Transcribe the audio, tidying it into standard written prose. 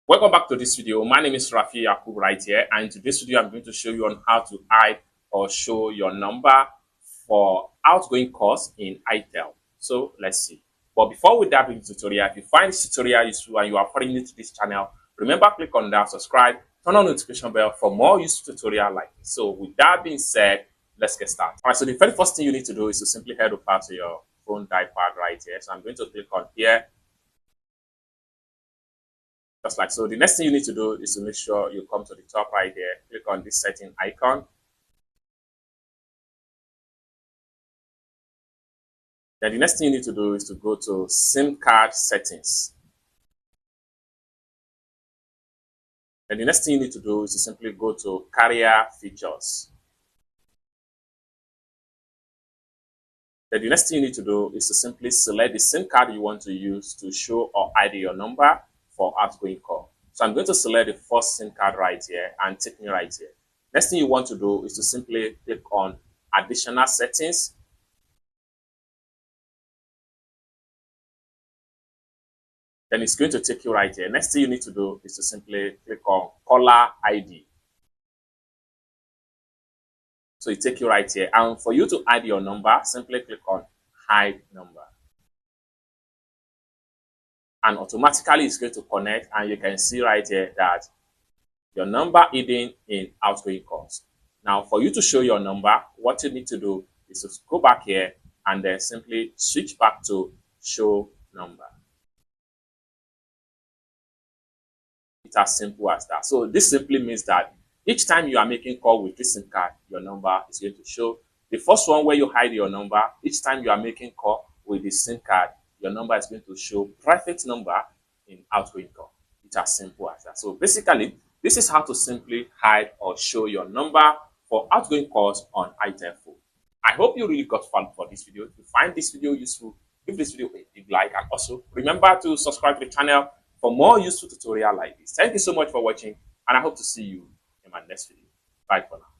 Welcome back to this video. My name is Rafi Yakub right here, and in today's video I'm going to show you on how to hide or show your number for outgoing calls in itel. So let's see. But before we dive into the tutorial, if you find this tutorial useful and you are foreign to this channel, remember click on that subscribe, turn on the notification bell for more useful tutorial like this. So with that being said, let's get started. All right, so the very first thing you need to do is to simply head over to your phone dialpad right here. So I'm going to click on here. Just like so. The next thing you need to do is to make sure you come to the top right here, click on this setting icon. Then the next thing you need to do is to go to SIM card settings. Then the next thing you need to do is to simply go to carrier features. Then the next thing you need to do is to simply select the SIM card you want to use to show or hide your number for outgoing call. So I'm going to select the first SIM card right here and take me right here. Next thing you want to do is to simply click on additional settings. Then it's going to take you right here. Next thing you need to do is to simply click on caller ID. So it takes you right here. And for you to hide your number, simply click on hide number. And automatically it's going to connect, and you can see right here that your number hidden in outgoing calls. Now for you to show your number, what you need to do is to go back here and then simply switch back to show number. It's as simple as that. So this simply means that each time you are making call with this SIM card, your number is going to show. The first one where you hide your number, each time you are making call with the SIM card, your number is going to show private number in outgoing call. It's as simple as that. So basically, this is how to simply hide or show your number for outgoing calls on itel phone. I hope you really got fun for this video. If you find this video useful, give this video a big like, and also remember to subscribe to the channel for more useful tutorial like this. Thank you so much for watching, and I hope to see you in my next video. Bye for now.